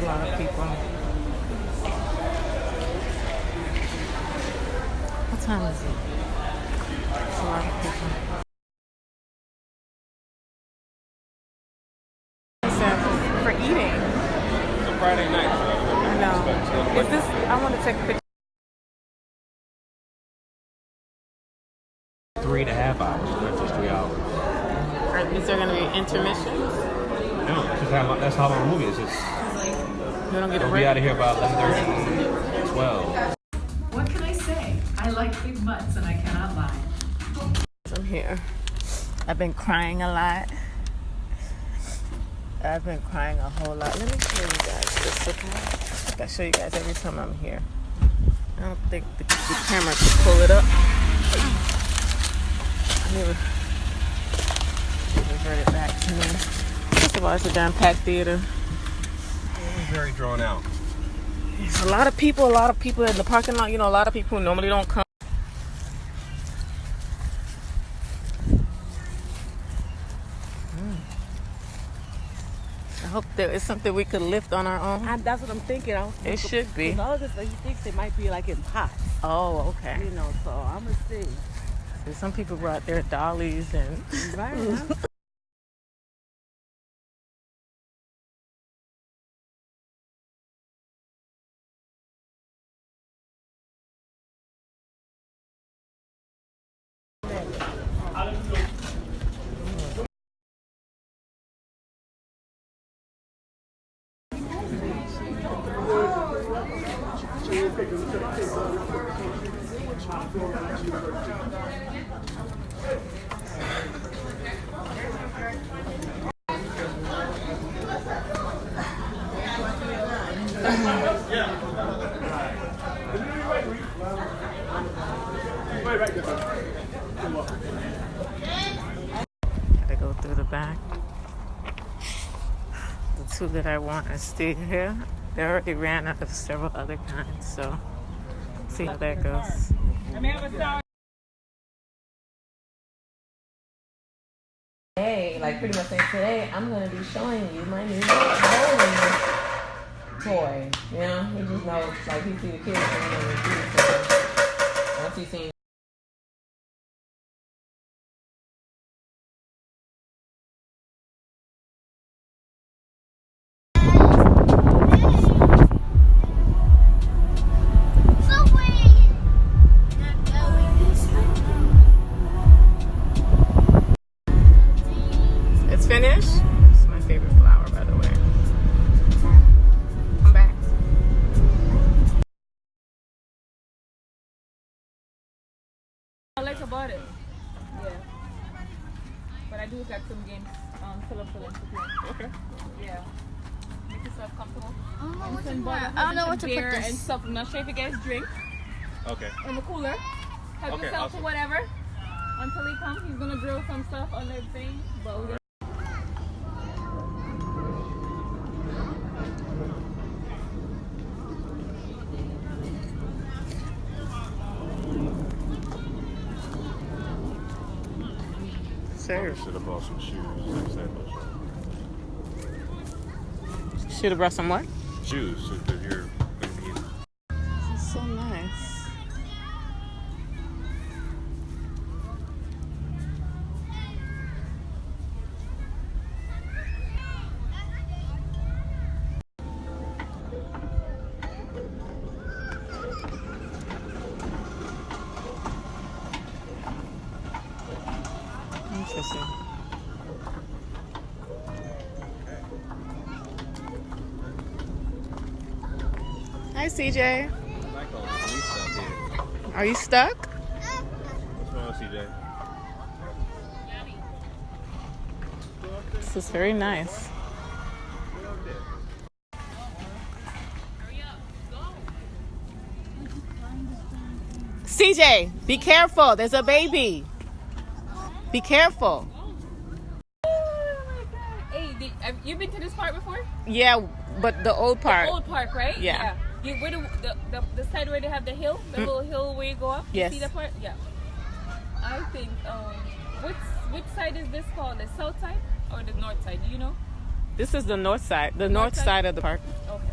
lot of people. What time is it? It's a lot of people. For eating. It's a Friday night. I know. Is this? I want to take a picture. 3.5 hours, not just 3 hours. Is there going to be intermissions? No, that's how long the movie is. You don't get a We'll break? be out of here about 11:30, 12. What can I say? I like big butts and I cannot lie. I'm here. I've been crying a lot. I've been crying a whole lot. Let me show you guys this, okay? I show you guys every time I'm here. I don't think the camera can pull it up. Revert it back to me. First of all, it's a damn packed theater. It's very drawn out. There's a lot of people in the parking lot. You know, a lot of people who normally don't come. I hope there is something we could lift on our own. That's what I'm thinking. It should be. All of this, he thinks it might be like in pots. Oh, okay. You know, so I'm gonna see. So some people brought their dollies and. Right. Gotta go through the back. The two that I want are still here. They already ran out of several other kinds, so see how that goes. Hey, like pretty much saying today, I'm gonna be showing you my new bowling toy. You know, he just knows, like he see the kids and so once he seen. Finished? It's my favorite flower, by the way. Come back. I like about it. Yeah. But I do got some games fill up to play. Okay. Yeah. Make yourself comfortable. I don't know what to put beer this. and stuff. I'm not sure if you guys drink. Okay. In the cooler. Help Okay, yourself awesome. to whatever. Until he comes, he's gonna grill some stuff on the thing. But we're Should have bought some shoes. Should have brought some what? Shoes, because you're going to need. This is so nice. Interesting. Hi, CJ. I like all the new stuff here. Are you stuck? What's wrong, CJ? This is very nice. CJ, be careful. There's a baby. Be careful. Hey, have you been to this park before? Yeah, but the old part. The old park, right? Yeah. You where the side where they have the hill, the little hill where you go up. Yes. You see the part? Yeah. I think which side is this called? The south side or the north side? Do you know? This is the north side. The North north side? side of the park. Okay.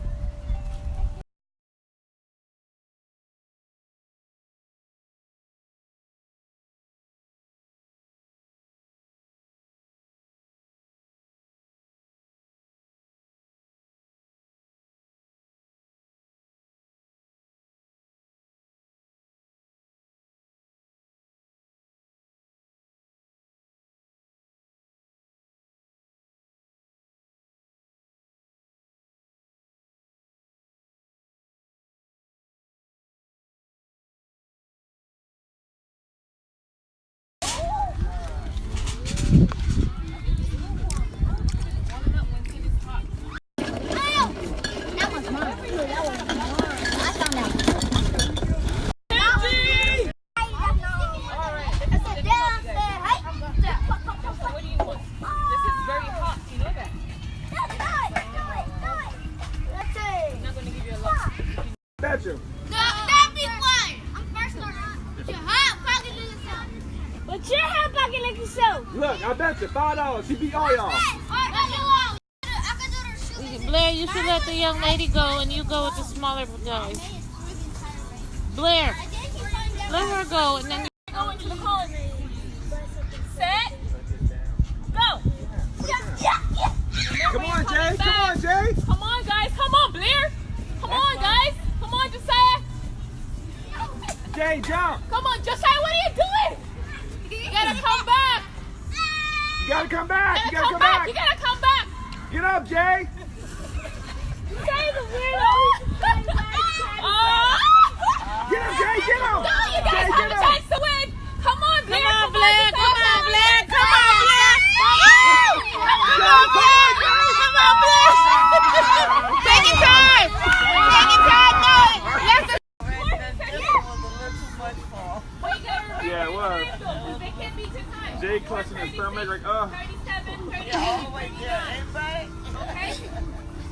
Look, I bet you $5. He beat all y'all. Blair, you should let the young lady go and you go with the smaller guys. Blair, let her go and then you Go into the corner. Set. Go. Come on, Jay. Come on, Jay. Come on, guys. Come on, Blair. Come on, guys. Come on, Josiah. Jay, jump. Come on, Josiah. What are you doing? You gotta come back. You gotta come back. You gotta come back. You gotta come back. Get up, Jay. Jay's a weirdo. Get him, Jay. Get him. No, you guys Jay, have get a him. chance to win. Come on, Blair. Come on, Blair. Come on, Blair. Come on, Blair. Come on, Blair. Come on, Blair. Take your time. Take your time, boy. Let's Yeah, it was. They can't beat your time. Jay clutching his stomach like, 37, 38, 39. Okay?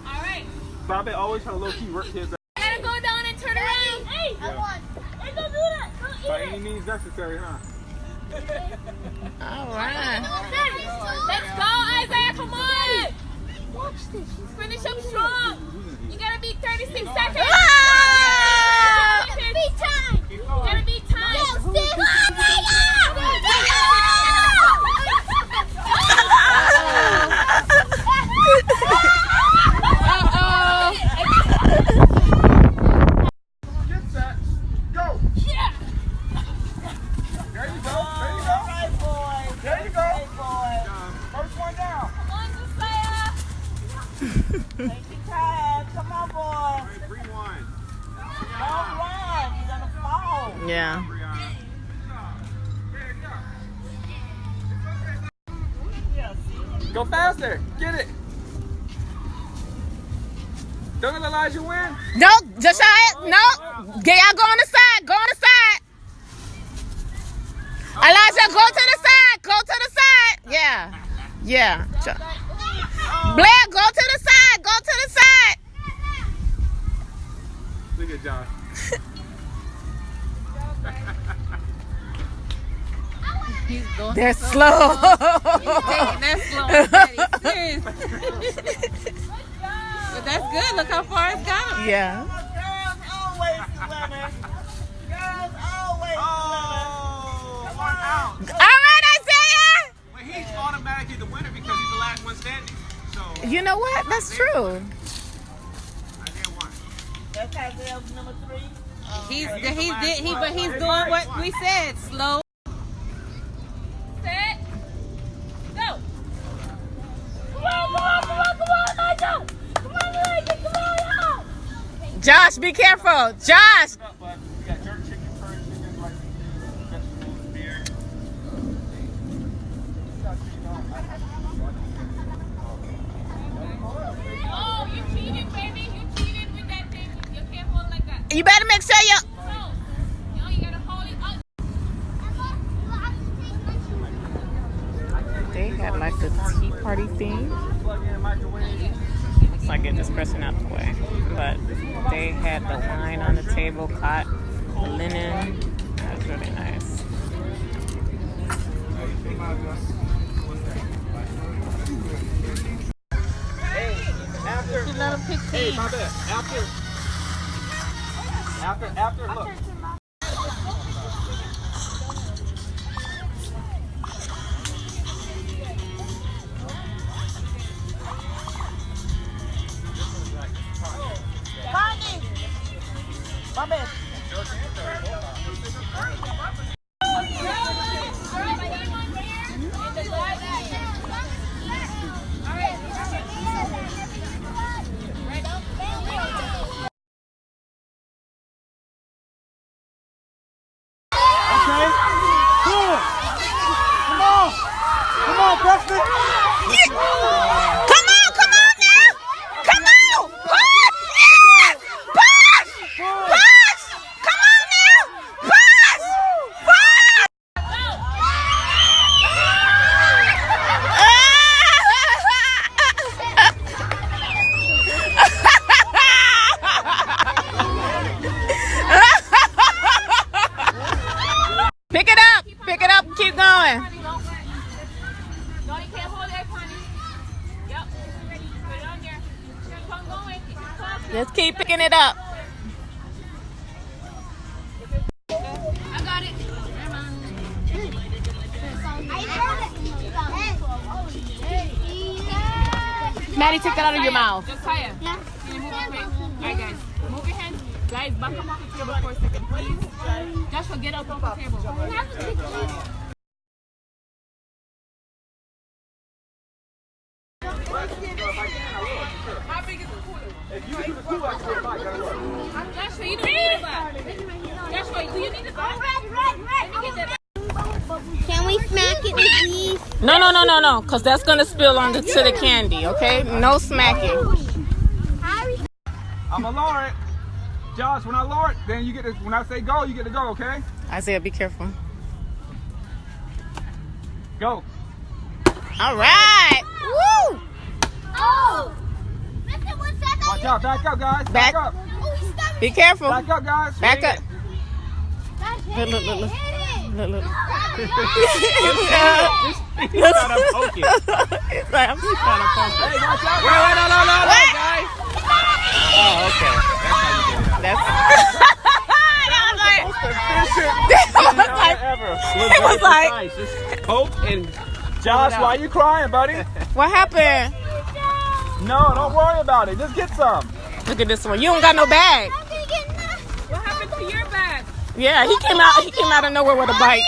All right. Bobby always trying to low-key work his You gotta go down and turn around. Hey, I won. Hey, don't do that. Don't by any means necessary, huh? all right. Let's go, Isaiah. Come on. Watch this. Finish up strong. You gotta beat 36 seconds. Beat time. You gotta beat time. Get set. Go. Yeah. There you go. There you go. There you go. First one down. Come on, Josiah. Come on, boy. All right, 3-1. Don't run. You're gonna fall. Yeah. Go faster. Get it. Don't let Elijah win. No, Josiah, no. Get y'all go on the side. Go on the side. Elijah, go to the side. Go to the side. Yeah. Yeah. Blair, go to the side. Go to the side. Look at Josh. They're slow. That's slow and steady. Seriously. But that's good. Look how far it's got him. Yeah. Girls always winning. Girls always winning. Come on. All right, Isaiah. Well, he's automatically the winner because he's the last one standing. So You know what? That's true. Isaiah won. That's Isaiah's number 3. But he's doing what we said. Slow. Set. Go. Come on, Nigel. Come on, Nigel. Come on. Josh, be careful. Josh. But we got jerk chicken, curry chicken, like vegetables, beer. Oh, you cheated, baby. You cheated with that thing. You can't hold like that. You better make sure you. No, you gotta hold it up. They had like the tea party theme. Plug in microwave. Looks like it just pressing out the way. But they had the wine on the table, cot, the linen. That was really nice. After, Let him pick hey, teams. my bad. After, look. Bobby. Okay. Good. Come on. Come on, Preston. Come on now! Come on! Push! Yes! Push! Push! Come on now! Push! Push! Pick it up! Pick it up! Keep going! Just keep picking it up. I got it. Maddie, take that out of your mouth. Just higher. Yeah. Can you move it quick? Alright, guys. Move your hands. Guys, back up off the table for a second, please. Joshua, get up off the table. How big is the cooler? If you do the cool, I can go back. Joshua, you don't need it back. Joshua, do you need it back? Let me get that back. Can we smack it with these? No, because that's going to spill onto the candy, okay? No smacking. I'm going to lower it. Josh, when I lower it, then you get to, when I say go, you get to go, okay? Isaiah, be careful. Go. All right. Woo! Oh! Watch out, back up, guys. Back up. Be careful. Back up, guys. Back up. Look. Look. He's trying to poke it. He's like, I'm just trying to poke it. Hey, watch out. Wait, no, What? guys. Oh, okay. That's how you get it. It was like, Just poke and Josh, why are you crying, buddy? what happened? No, don't worry about it. Just get some. Look at this one. You don't got no bag. What happened to your bag? Yeah, he came out of nowhere with a bite.